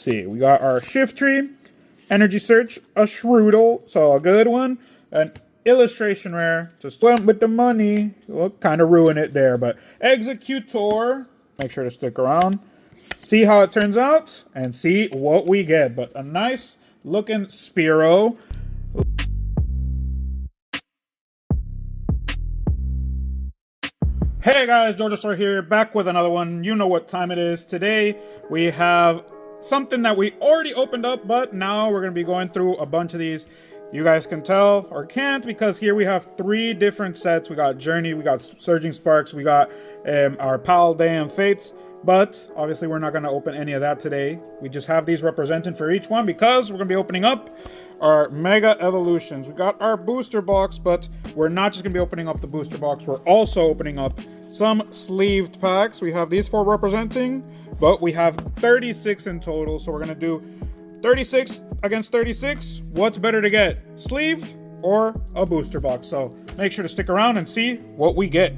See, we got our Shift Tree, Energy Search, a Shroodle, so a good one, an Illustration Rare, just went with the money, we'll kind of ruin it there, but Executor, make sure to stick around, see how it turns out, and see what we get, but a nice looking Spearow. Hey guys, Jojo here, back with another one. You know what time it is. Today we have something that we already opened up, but now we're going to be going through a bunch of these. You guys can tell or can't because here we have three different sets. We got Journey, we got Surging Sparks, we got our Pal Day and Fates. But obviously we're not going to open any of that today. We just have these represented for each one because we're going to be opening up our Mega Evolutions. We got our booster box, but we're not just going to be opening up the booster box. We're also opening up some sleeved packs. We have these four representing, but we have 36 in total. So we're going to do 36 against 36. What's better to get, sleeved or a booster box? So make sure to stick around and see what we get.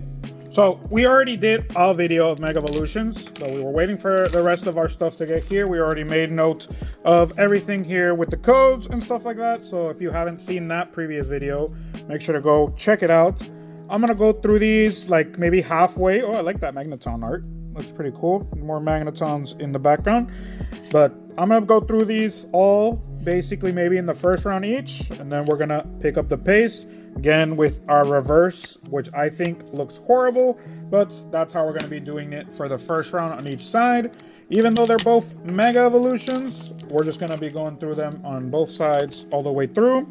So we already did a video of MegaEvolutions, so we were waiting for the rest of our stuff to get here. We already made note of everything here with the codes and stuff like that. So if you haven't seen that previous video, make sure to go check it out. I'm gonna go through these like maybe halfway. Oh, I like that Magneton art. Looks pretty cool. More Magnetons in the background. But I'm gonna go through these all basically maybe in the first round each, and then we're gonna pick up the pace. Again, with our reverse, which I think looks horrible, but that's how we're going to be doing it for the first round on each side. Even though they're both Mega Evolutions, we're just going to be going through them on both sides all the way through.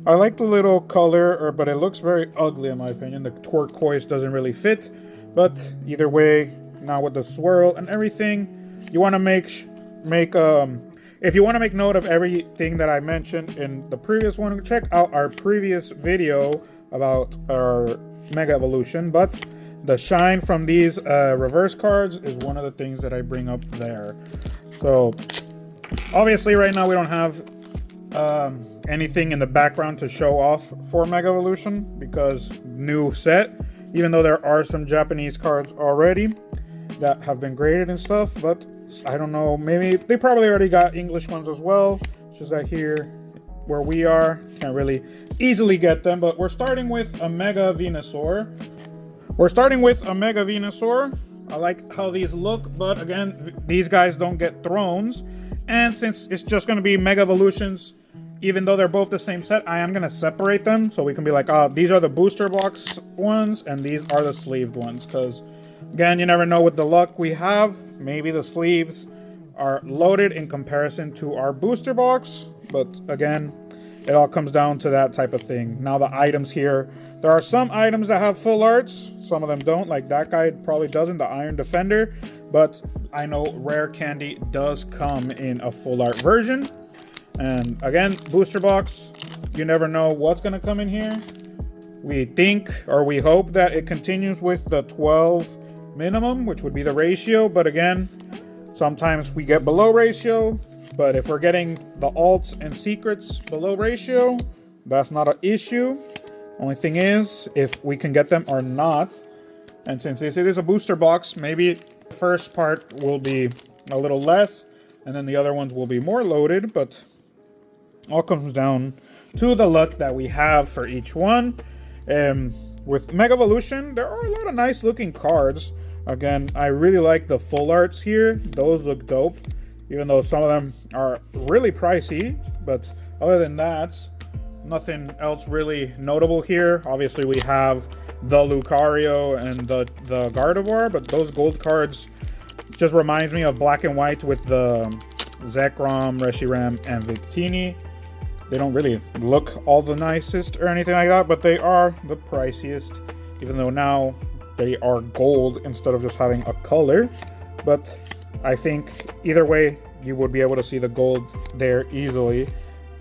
I like the little color, but it looks very ugly in my opinion. The turquoise doesn't really fit, but either way, now with the swirl and everything, you want to if you want to make note of everything that I mentioned in the previous one, check out our previous video about our Mega Evolution. But the shine from these reverse cards is one of the things that I bring up there. So obviously right now we don't have anything in the background to show off for Mega Evolution because new set, even though there are some Japanese cards already that have been graded and stuff, but I don't know, maybe they probably already got English ones as well. It's just that here where we are, can't really easily get them. But we're starting with a Mega Venusaur. I like how these look, but again, these guys don't get thrones. And since it's just going to be Mega Evolutions, even though they're both the same set, I am going to separate them so we can be like, oh, these are the booster box ones and these are the sleeved ones, because again, you never know with the luck we have. Maybe the sleeves are loaded in comparison to our booster box. But again, it all comes down to that type of thing. Now the items here. There are some items that have full arts. Some of them don't. Like that guy probably doesn't, the Iron Defender. But I know Rare Candy does come in a full art version. And again, booster box. You never know what's going to come in here. We think or we hope that it continues with the 12 minimum, which would be the ratio, but again, sometimes we get below ratio. But if we're getting the alts and secrets below ratio, that's not an issue. Only thing is if we can get them or not. And since it is a booster box, maybe the first part will be a little less and then the other ones will be more loaded, but all comes down to the luck that we have for each one. With Mega Evolution, there are a lot of nice looking cards. Again, I really like the full arts here. Those look dope, even though some of them are really pricey. But other than that, nothing else really notable here. Obviously, we have the Lucario and the Gardevoir, but those gold cards just reminds me of Black and White with the Zekrom, Reshiram, and Victini. They don't really look all the nicest or anything like that, but they are the priciest, even though now they are gold instead of just having a color. But I think either way, you would be able to see the gold there easily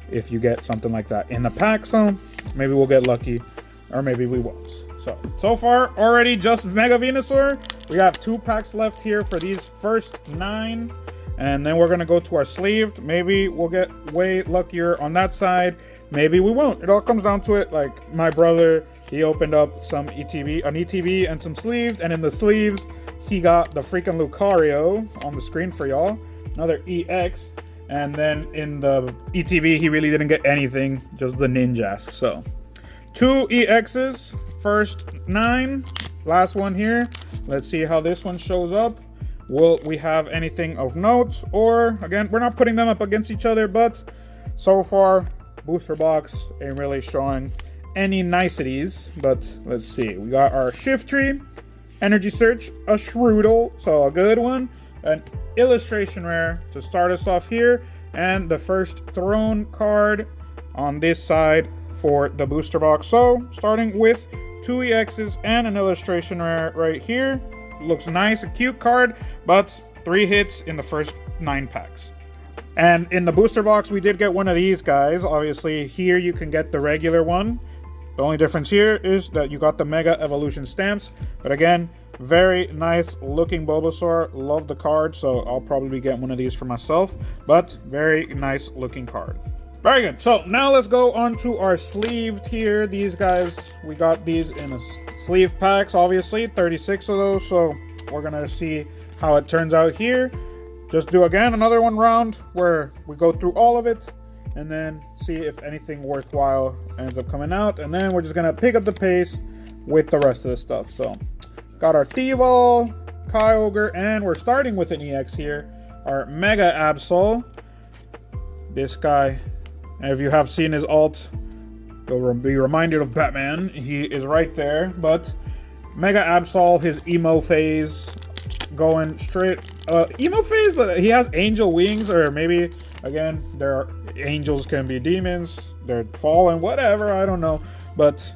if you get something like that in the pack. So maybe we'll get lucky or maybe we won't. So far already just Mega Venusaur. We have 2 packs left here for these first 9. And then we're going to go to our sleeved. Maybe we'll get way luckier on that side. Maybe we won't. It all comes down to it. Like my brother, he opened up an ETB and some sleeved. And in the sleeves, he got the freaking Lucario on the screen for y'all. another EX. And then in the ETB, he really didn't get anything, just the Ninjask. So 2 EXs, first 9, last one here. Let's see how this one shows up. Will we have anything of note? Or, again, we're not putting them up against each other, but so far, booster box ain't really showing any niceties. But let's see. We got our Shift Tree, Energy Search, a Shroodle, so a good one. An illustration rare to start us off here. And the first Throne card on this side for the booster box. So, starting with 2 EXs and an illustration rare right here. Looks nice, a cute card, but 3 hits in the first 9 packs. And in the booster box, we did get one of these guys. Obviously, here you can get the regular one. The only difference here is that you got the Mega Evolution stamps. But again, very nice looking Bulbasaur. Love the card, so I'll probably get one of these for myself. But very nice looking card. Very good. So now let's go on to our sleeved here. These guys, we got these in a sleeve packs, obviously, 36 of those. So we're gonna see how it turns out here. Just do again another one round where we go through all of it and then see if anything worthwhile ends up coming out. And then we're just gonna pick up the pace with the rest of the stuff. So got our T-Ball, Kyogre, and we're starting with an EX here. Our Mega Absol. This guy, and if you have seen his alt, you'll be reminded of Batman. He is right there. But Mega Absol, his emo phase, going straight emo phase, but he has angel wings, or maybe again, angels can be demons, they're fallen, whatever, I don't know. But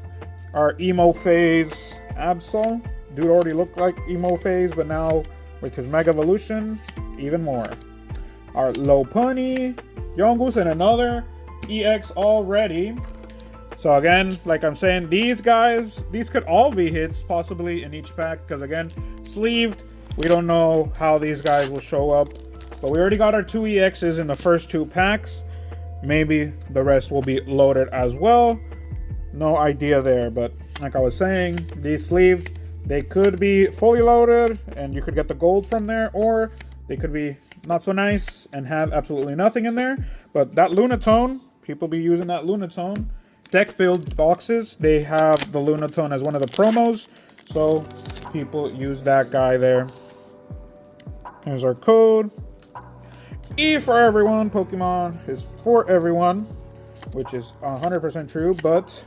our emo phase Absol, dude already looked like emo phase, but now with his Mega Evolution, even more. Our Lopunny, Yongus, and another EX already. So again, like I'm saying, these guys, these could all be hits possibly in each pack, because again, sleeved, we don't know how these guys will show up. But we already got our 2 EXs in the first 2 packs. Maybe the rest will be loaded as well. No idea there, but like I was saying, these sleeved, they could be fully loaded and you could get the gold from there, or they could be not so nice and have absolutely nothing in there. But that Lunatone, people be using that Lunatone. Deck build boxes, they have the Lunatone as one of the promos, so people use that guy there. Here's our code. E for everyone, Pokemon is for everyone, which is 100% true, but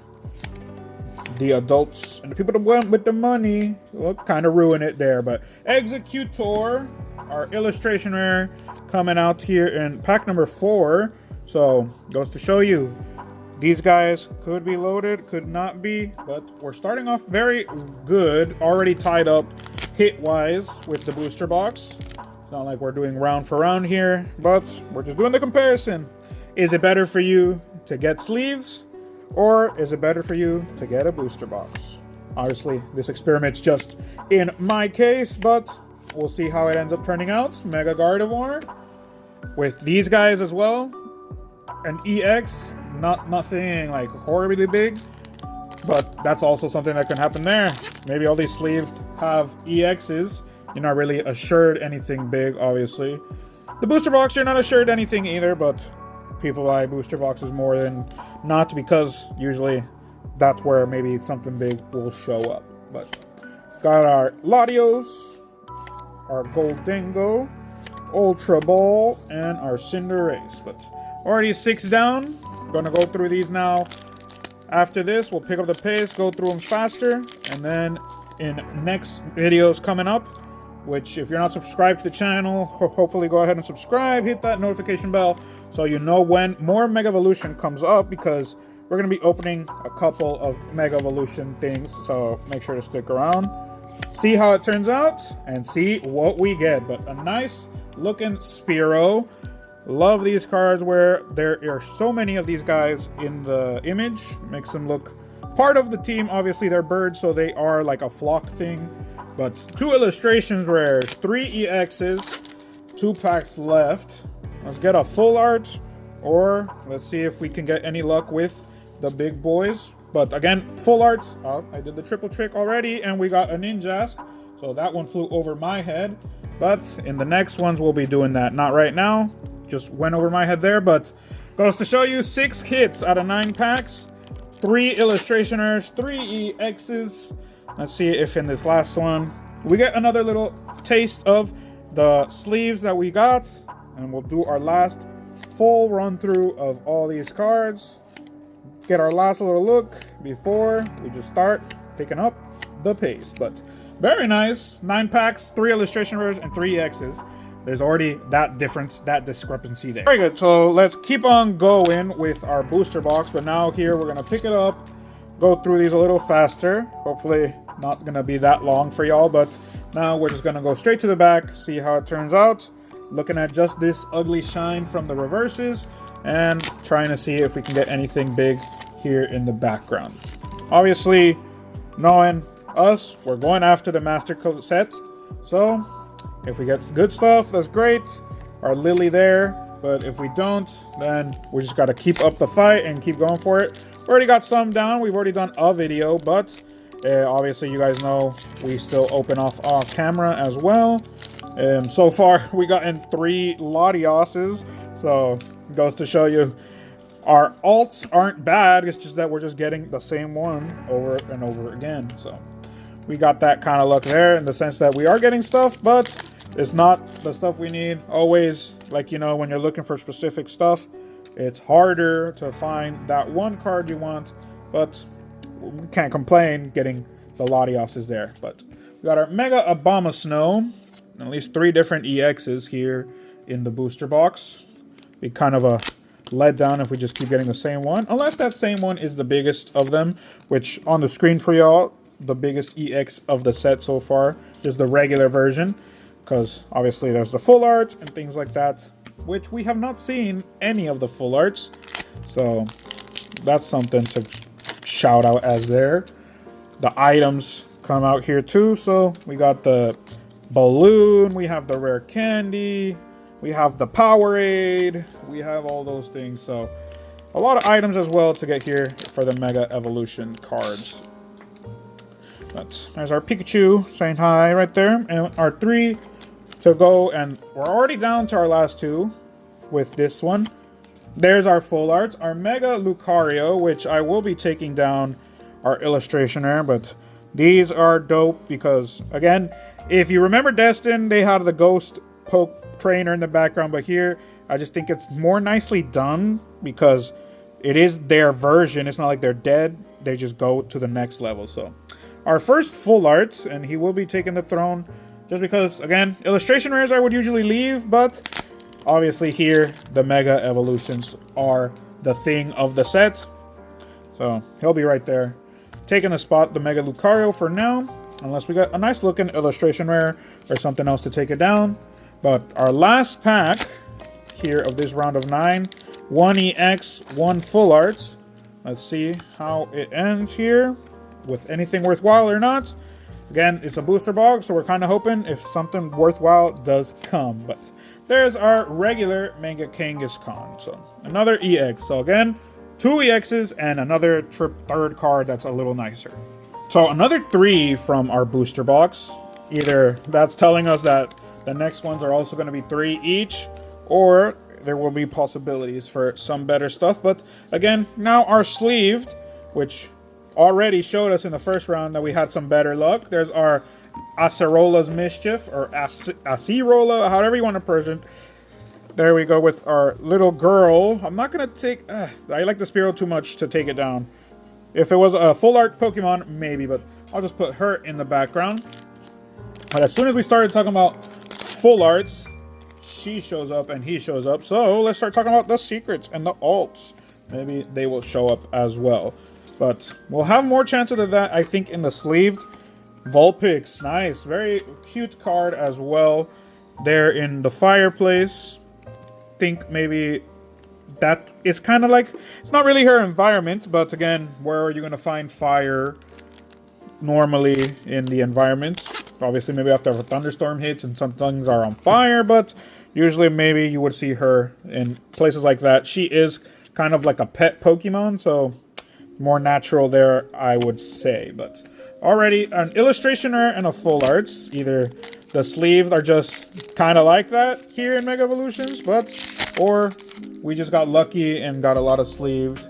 the adults and the people that went with the money will kind of ruin it there. But Executor, our illustration rare, coming out here in pack number 4. So goes to show you, these guys could be loaded, could not be, but we're starting off very good, already tied up hit-wise with the booster box. It's not like we're doing round for round here, but we're just doing the comparison. Is it better for you to get sleeves, or is it better for you to get a booster box? Obviously, this experiment's just in my case, but we'll see how it ends up turning out. Mega Gardevoir with these guys as well. An EX, nothing like horribly big, but that's also something that can happen there. Maybe all these sleeves have EXs. You're not really assured anything big, obviously. The booster box, you're not assured anything either, but people buy booster boxes more than not, because usually that's where maybe something big will show up. But got our Latios, our Goldingo, Ultra Ball, and our Cinderace. But already 6 down. Gonna go through these now. After this, we'll pick up the pace, go through them faster, and then in next videos coming up, which if you're not subscribed to the channel, hopefully go ahead and subscribe, hit that notification bell so you know when more MegaEvolution comes up, because we're going to be opening a couple of MegaEvolution things, so make sure to stick around, see how it turns out, and see what we get. But a nice looking Spearow. Love these cards where there are so many of these guys in the image. Makes them look part of the team. Obviously, they're birds, so they are like a flock thing. But 2 illustrations rares, 3 EXs, 2 packs left. Let's get a full art, or let's see if we can get any luck with the big boys. But again, full arts. Oh, I did the triple trick already, and we got a Ninjask. So that one flew over my head. But in the next ones, we'll be doing that. Not right now. Just went over my head there, but goes to show you 6 hits out of 9 packs. 3 illustrationers, 3 EXs. Let's see if in this last one, we get another little taste of the sleeves that we got. And we'll do our last full run through of all these cards. Get our last little look before we just start picking up the pace. But very nice. 9 packs, 3 illustration rares, and 3 X's. There's already that difference, that discrepancy there. Very good. So let's keep on going with our booster box. But now here we're going to pick it up, go through these a little faster. Hopefully not going to be that long for y'all. But now we're just going to go straight to the back, see how it turns out. Looking at just this ugly shine from the reverses and trying to see if we can get anything big here in the background. Obviously, knowing us, we're going after the Master Code set. So if we get good stuff, that's great. Our Lily there. But if we don't, then we just got to keep up the fight and keep going for it. We already got some down. We've already done a video, but obviously you guys know we still open off camera as well. So far, we got in 3 Latioses. So it goes to show you our alts aren't bad. It's just that we're just getting the same one over and over again. So we got that kind of luck there in the sense that we are getting stuff, but it's not the stuff we need. Always, like, you know, when you're looking for specific stuff, it's harder to find that one card you want, but we can't complain getting the Latios there. But we got our Mega Abomasnow, at least 3 different EXs here in the booster box. Be kind of a letdown if we just keep getting the same one, unless that same one is the biggest of them, which on the screen for y'all, the biggest EX of the set so far is the regular version, because obviously there's the full art and things like that, which we have not seen any of the full arts, so that's something to shout out as there. The items come out here too, so we got the balloon, we have the rare candy, we have the Powerade, we have all those things, so a lot of items as well to get here for the Mega Evolution cards. But there's our Pikachu saying hi right there, and our 3 to go, and we're already down to our last 2 with this one. There's our full art, our Mega Lucario, which I will be taking down our illustrationer, but these are dope because, again, if you remember Destin, they had the ghost poke trainer in the background, but here I just think it's more nicely done because it is their version. It's not like they're dead, they just go to the next level. So our first full art, and he will be taking the throne just because, again, illustration rares I would usually leave, but obviously here the Mega Evolutions are the thing of the set, so he'll be right there taking the spot, the Mega Lucario, for now, unless we got a nice looking illustration rare or something else to take it down. But our last pack here of this round of 9, 1 EX, 1 full art. Let's see how it ends here, with anything worthwhile or not. Again, it's a booster box, so we're kind of hoping if something worthwhile does come. But there's our regular Mega Kangaskhan. So another EX. So again, 2 EXs and another third card that's a little nicer. So another 3 from our booster box. Either that's telling us that the next ones are also going to be 3 each, or there will be possibilities for some better stuff. But again, now our sleeved, which already showed us in the first round that we had some better luck. There's our Acerola's Mischief, or Acerola, however you want to pronounce it. There we go with our little girl. I'm not going to take... I like the Spearow too much to take it down. If it was a full art Pokemon, maybe, but I'll just put her in the background. But as soon as we started talking about full arts, she shows up and he shows up. So let's start talking about the secrets and the alts. Maybe they will show up as well. But we'll have more chances of that, I think, in the sleeved. Vulpix, nice. Very cute card as well. There in the fireplace. Think maybe that is kind of like... It's not really her environment, but again, where are you going to find fire normally in the environment? Obviously, maybe after a thunderstorm hits and some things are on fire, but usually maybe you would see her in places like that. She is kind of like a pet Pokemon, so more natural there, I would say. But already an illustrationer and a full arts, either the sleeves are just kind of like that here in Mega Evolutions, or we just got lucky and got a lot of sleeved.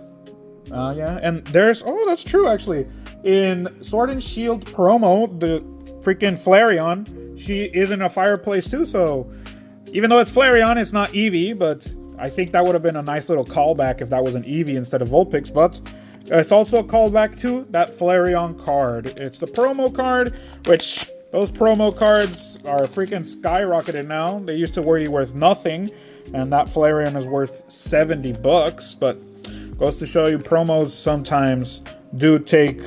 Yeah, and there's, oh, that's true actually. In Sword and Shield promo, the freaking Flareon, she is in a fireplace too, so even though it's Flareon, it's not Eevee, but I think that would have been a nice little callback if that was an Eevee instead of Vulpix, but it's also a callback to that Flareon card. It's the promo card, which those promo cards are freaking skyrocketed now. They used to be worth nothing, and that Flareon is worth 70 bucks, but goes to show you promos sometimes do take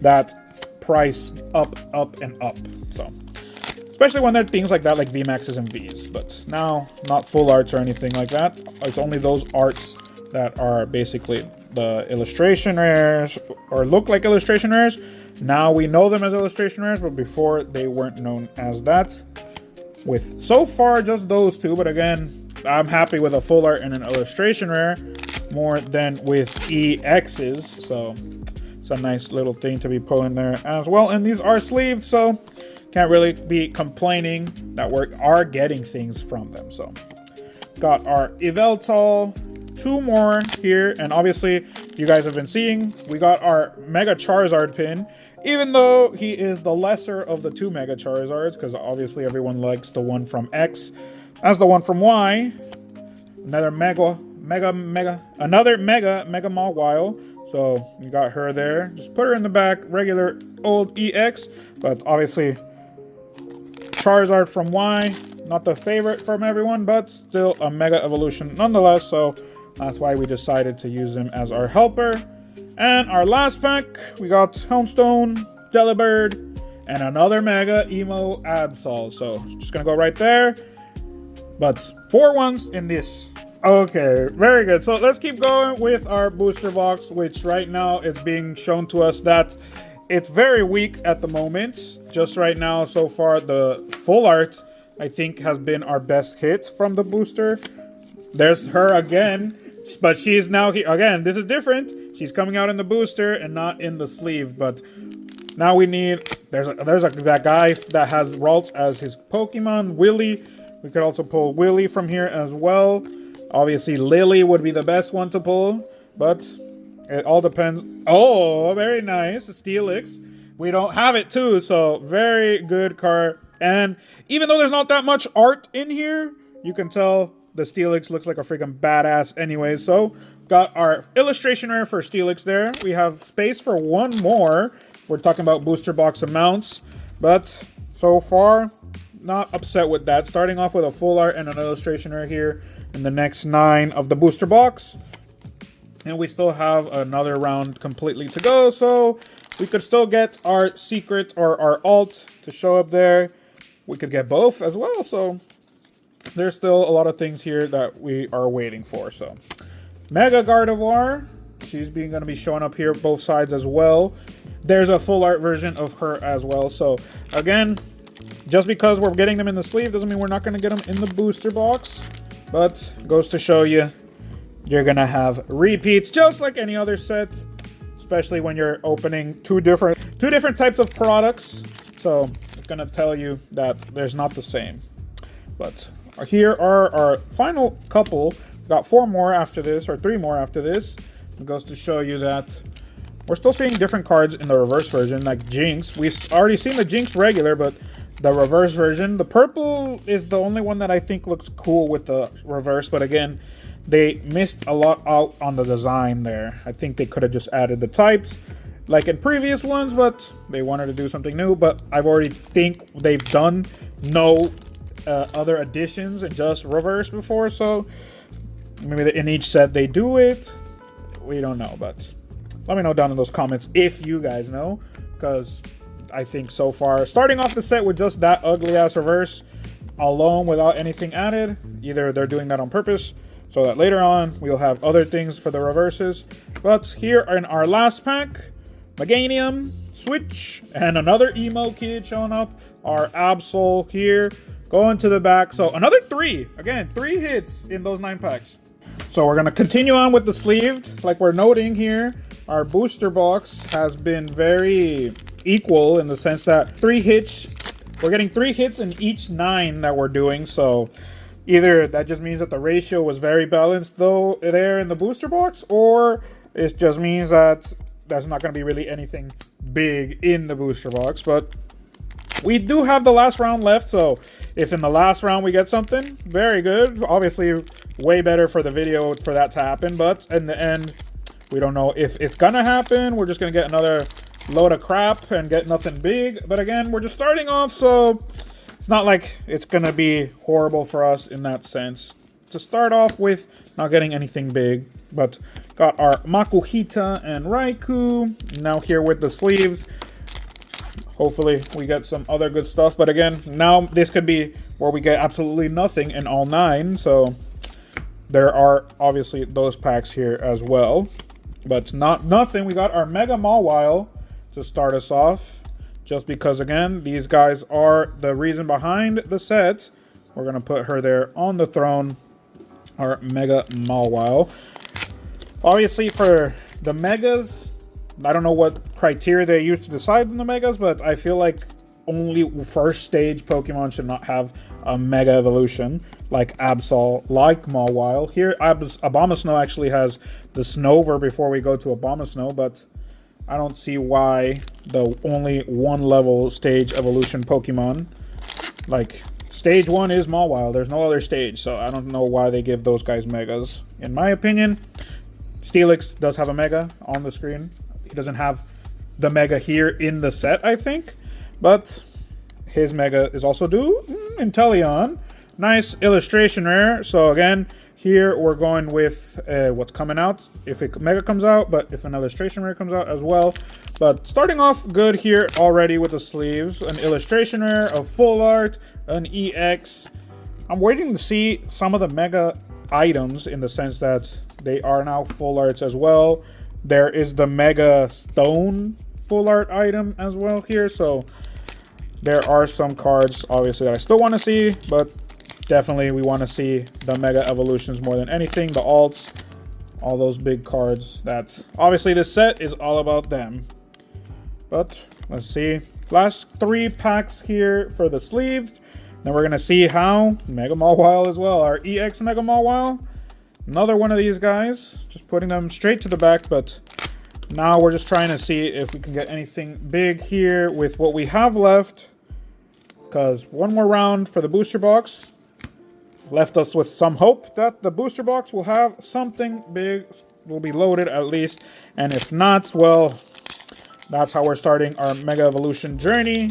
that price up, and up. So, especially when they're things like that, like VMAXs and Vs. But now, not full arts or anything like that. It's only those arts that are basically the illustration rares, or look like illustration rares. Now we know them as illustration rares, but before they weren't known as that. With so far just those two, but again, I'm happy with a full art and an illustration rare more than with EXs, so it's a nice little thing to be pulling there as well. And these are sleeves, so can't really be complaining that we are getting things from them. So got our Yveltal, 2 more here, and obviously you guys have been seeing we got our Mega Charizard pin, even though he is the lesser of the 2 Mega Charizards, because obviously everyone likes the one from X as the one from Y. Another Mega Mawile. So you got her there. Just put her in the back, regular old EX, but obviously Charizard from Y, not the favorite from everyone, but still a Mega Evolution nonetheless. So that's why we decided to use him as our helper. And our last pack, we got Houndstone, Delibird, and another Mega Emo Absol. So just gonna go right there. But 4 ones in this. Okay, very good. So let's keep going with our booster box, which right now is being shown to us that it's very weak at the moment. Just right now, so far, the full art, I think, has been our best hit from the booster. There's her again, but she's now here. Again, this is different. She's coming out in the booster and not in the sleeve, but now we need, that guy that has Ralts as his Pokemon, Willy. We could also pull Willy from here as well. Obviously, Lily would be the best one to pull, but it all depends. Oh, very nice. Steelix. We don't have it too, so very good card. And even though there's not that much art in here, you can tell the Steelix looks like a freaking badass anyway. So, got our illustration rare for Steelix there. We have space for 1 more. We're talking about booster box amounts, but so far, not upset with that. Starting off with a full art and an illustration rare here in the next 9 of the booster box. And we still have another round completely to go, so we could still get our secret or our alt to show up there. We could get both as well, so there's still a lot of things here that we are waiting for. So Mega Gardevoir, she's going to be showing up here both sides as well. There's a full art version of her as well. So again, just because we're getting them in the sleeve doesn't mean we're not going to get them in the booster box. But goes to show you, you're going to have repeats just like any other set. Especially when you're opening two different types of products. So it's going to tell you that there's not the same. But here are our final couple. We've got 4 more after this, or 3 more after this. It goes to show you that we're still seeing different cards in the reverse version, like Jinx. We've already seen the Jinx regular, but the reverse version, the purple is the only one that I think looks cool with the reverse. But again, they missed a lot out on the design there. I think they could have just added the types like in previous ones, but they wanted to do something new. But I've already think they've done no other additions and just reverse before, so maybe in each set they do it. We don't know, but let me know down in those comments if you guys know, because I think so far, starting off the set with just that ugly ass reverse alone without anything added, either they're doing that on purpose so that later on we'll have other things for the reverses. But here in our last pack, Meganium, Switch, and another emo kid showing up. Our Absol here, going to the back. So another 3, again, 3 hits in those 9 packs. So we're gonna continue on with the sleeved. Like we're noting here, our booster box has been very equal in the sense that 3 hits we're getting 3 hits in each 9 that we're doing, so either that just means that the ratio was very balanced though there in the booster box, or it just means that there's not going to be really anything big in the booster box. But we do have the last round left, so if in the last round we get something, very good. Obviously, way better for the video for that to happen, but in the end, we don't know if it's gonna happen. We're just gonna get another load of crap and get nothing big. But again, we're just starting off, so it's not like it's gonna be horrible for us in that sense. To start off with, not getting anything big, but got our Makuhita and Raikou. Now here with the sleeves. Hopefully we get some other good stuff. But again, now this could be where we get absolutely nothing in all 9. So there are obviously those packs here as well. But not nothing. We got our Mega Mawile to start us off. Just because, again, these guys are the reason behind the set. We're going to put her there on the throne. Our Mega Mawile. Obviously for the Megas, I don't know what criteria they use to decide on the Megas, but I feel like only first stage Pokemon should not have a Mega Evolution, like Absol, like Mawile. Here, Abomasnow actually has the Snover before we go to Abomasnow, but I don't see why the only one level stage evolution Pokemon, like stage 1 is Mawile. There's no other stage, so I don't know why they give those guys Megas. In my opinion, Steelix does have a Mega on the screen. He doesn't have the Mega here in the set, I think. But his Mega is also due. Inteleon. Nice illustration rare. So again, here we're going with what's coming out. If a Mega comes out, but if an illustration rare comes out as well. But starting off good here already with the sleeves. An illustration rare, a full art, an EX. I'm waiting to see some of the Mega items in the sense that they are now full arts as well. There is the Mega Stone full art item as well here. So there are some cards, obviously, that I still want to see. But definitely we want to see the Mega Evolutions more than anything. The alts, all those big cards. That's obviously this set is all about them. But let's see. Last 3 packs here for the sleeves. Then we're going to see how Mega Mawile as well. Our EX Mega Mawile. Another one of these guys, just putting them straight to the back, but now we're just trying to see if we can get anything big here with what we have left, because one more round for the booster box left us with some hope that the booster box will have something big, will be loaded at least, and if not, well, that's how we're starting our Mega Evolution journey.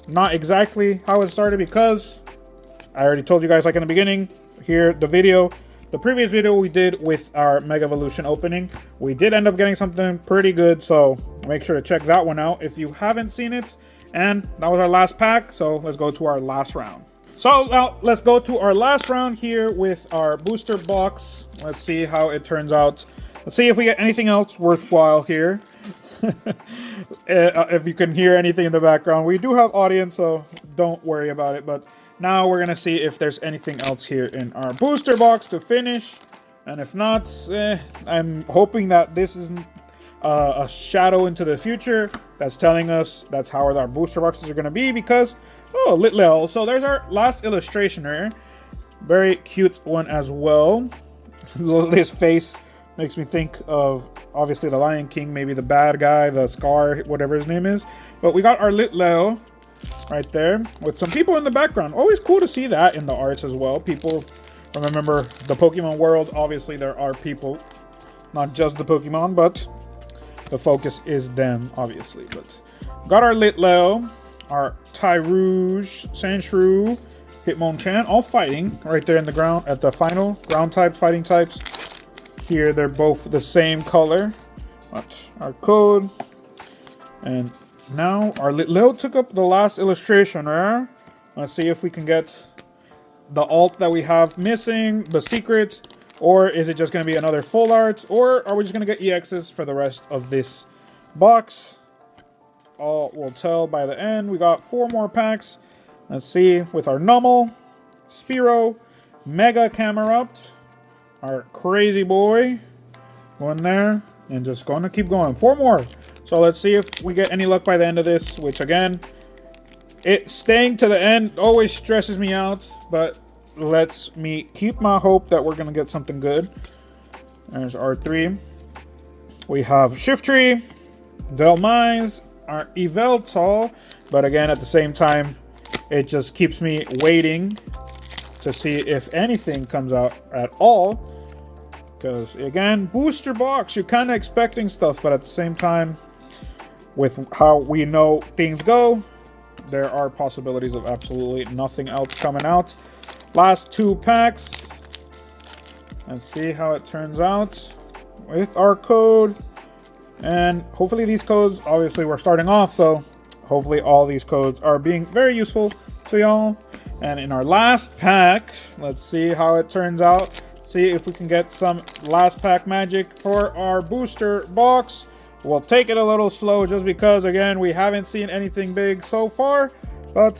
Not exactly how it started, because I already told you guys, like in the beginning, here, the previous video we did with our Mega Evolution opening, we did end up getting something pretty good, so make sure to check that one out if you haven't seen it. And that was our last pack, so let's go to our last round. So now let's go to our last round here with our booster box. Let's see how it turns out. Let's see if we get anything else worthwhile here. If you can hear anything in the background, we do have audience, so don't worry about it. But now we're going to see if there's anything else here in our booster box to finish. And if not, I'm hoping that this isn't a shadow into the future that's telling us that's how our booster boxes are going to be. Because, oh, Litleo. So there's our last illustration here. Very cute one as well. His face makes me think of, obviously, the Lion King. Maybe the bad guy, the Scar, whatever his name is. But we got our Litleo right there with some people in the background. Always cool to see that in the arts as well. People, remember the Pokemon world, obviously there are people, not just the Pokemon, but the focus is them, obviously. But got our Litleo, our Tyrouge, Sandshrew, Hitmonchan, all fighting right there in the ground at the final ground type fighting types. Here they're both the same color. That's our code. And now our Litleo took up the last illustration rare. Let's see if we can get the alt that we have missing, the secret, or is it just going to be another full art, or are we just going to get EXs for the rest of this box? All we'll tell by the end. We got 4 more packs. Let's see with our Nummel, Spearow, Mega Camerupt, our crazy boy going there, and just going to keep going. 4 more. So let's see if we get any luck by the end of this, which again, it staying to the end always stresses me out, but lets me keep my hope that we're gonna get something good. There's our 3. We have Shiftry, Delmise, our Eveltal, but again at the same time, it just keeps me waiting to see if anything comes out at all. Because again, booster box, you're kind of expecting stuff, but at the same time, with how we know things go, there are possibilities of absolutely nothing else coming out. Last 2 packs. Let's see how it turns out with our code. And hopefully these codes, obviously we're starting off, so hopefully all these codes are being very useful to y'all. And in our last pack, let's see how it turns out. See if we can get some last pack magic for our booster box. We'll take it a little slow just because, again, we haven't seen anything big so far. But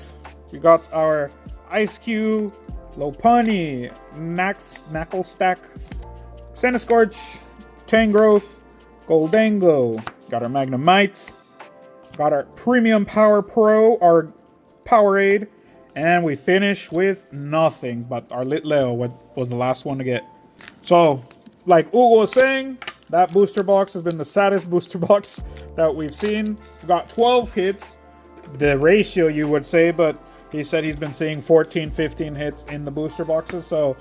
we got our Ice Cube, Lopunny, Knuckle Stack, Centiskorch, Tangrowth, Goldango. Got our Magnemite. Got our Premium Power Pro, our Powerade. And we finish with nothing but our Litleo, what was the last one to get. So, like Ugo was saying, that booster box has been the saddest booster box that we've seen. We got 12 hits, the ratio you would say, but he said he's been seeing 14, 15 hits in the booster boxes. So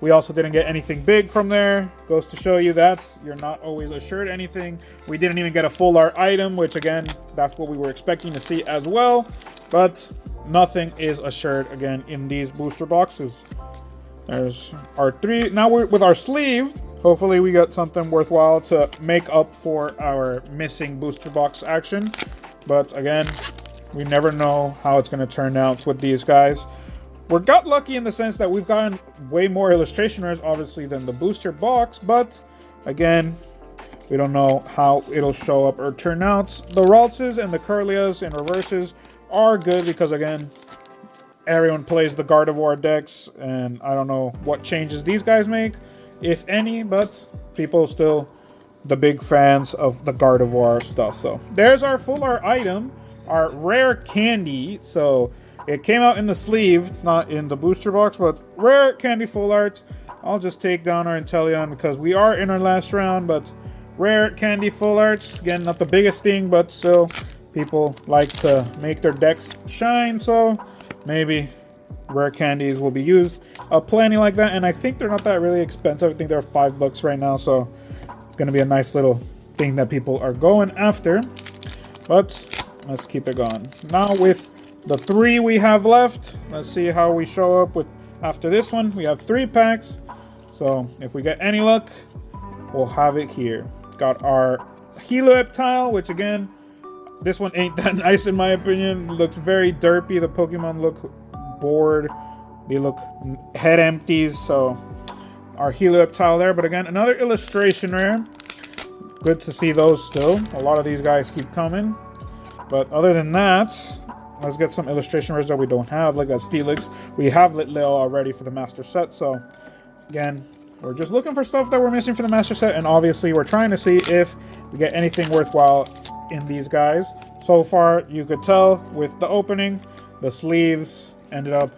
we also didn't get anything big from there. Goes to show you that you're not always assured anything. We didn't even get a full art item, which again, that's what we were expecting to see as well. But nothing is assured again in these booster boxes. There's our 3. Now we're with our sleeve. Hopefully we got something worthwhile to make up for our missing booster box action. But again, we never know how it's going to turn out with these guys. We got lucky in the sense that we've gotten way more illustration rares, obviously, than the booster box. But again, we don't know how it'll show up or turn out. The Raltses and the Curlias and reverses are good because, again, everyone plays the Gardevoir decks. And I don't know what changes these guys make, if any, but people still the big fans of the Gardevoir stuff. So there's our full art item, our rare candy. So it came out in the sleeve, it's not in the booster box, but rare candy full art. I'll just take down our Inteleon because we are in our last round, but rare candy full arts, again, not the biggest thing, but still people like to make their decks shine, so maybe rare candies will be used plenty like that. And I think they're not that really expensive. I think they're $5 right now, so it's gonna be a nice little thing that people are going after. But let's keep it going. Now with the 3 we have left, let's see how we show up with after this one. We have 3 packs, so if we get any luck, we'll have it here. Got our Helioptile, which again, this one ain't that nice in my opinion. It looks very derpy. The Pokemon look bored. They look head empties. So our Helioptile there. But again, another illustration rare. Good to see those still. A lot of these guys keep coming. But other than that, let's get some illustration rares that we don't have. Like a Steelix. We have Litleo already for the Master Set. So again, we're just looking for stuff that we're missing for the Master Set. And obviously, we're trying to see if we get anything worthwhile in these guys. So far, you could tell with the opening, the sleeves ended up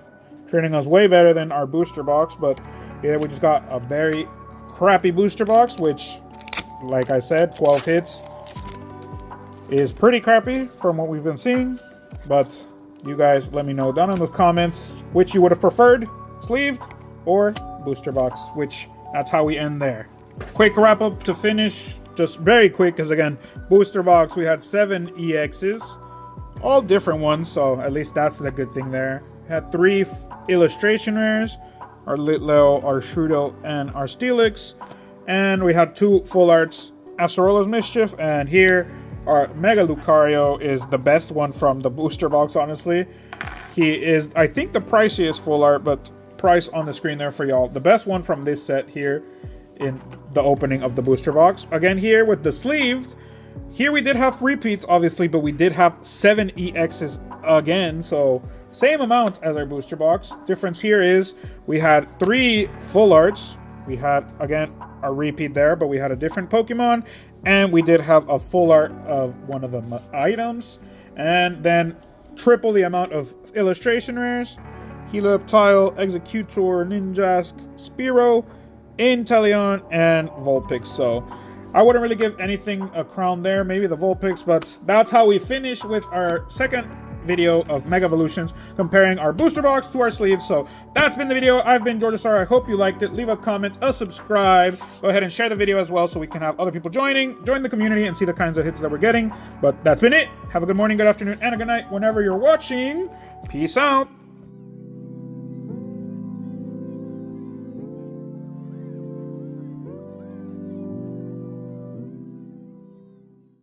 treating us way better than our booster box. But yeah, we just got a very crappy booster box, which, like I said, 12 hits is pretty crappy from what we've been seeing. But you guys let me know down in the comments which you would have preferred, sleeved or booster box, which that's how we end there. Quick wrap up to finish, just very quick, because again, booster box, we had 7 EXs, all different ones, so at least that's the good thing there. We had 3 illustration rares, our Litleo, our Shrudo, and our Steelix, and we had 2 full arts, Acerola's Mischief, and here our Mega Lucario is the best one from the booster box, honestly. He is, I think, the priciest full art, but price on the screen there for y'all. The best one from this set here in the opening of the booster box. Again, here with the sleeved, here we did have repeats, obviously, but we did have 7 EXs again, so same amount as our booster box. Difference here is we had 3 full arts. We had, again, a repeat there, but we had a different Pokemon, and we did have a full art of one of the items. And then triple the amount of illustration rares. Helioptile, Executor, Ninjask, Spearow, Inteleon, and Vulpix. So I wouldn't really give anything a crown there, maybe the Vulpix, but that's how we finish with our second video of MegaEvolutions, comparing our booster box to our sleeves. So that's been the video. I've been George Asar. I hope you liked it. Leave a comment, a subscribe. Go ahead and share the video as well so we can have other people join the community and see the kinds of hits that we're getting. But that's been it. Have a good morning, good afternoon, and a good night whenever you're watching. Peace out.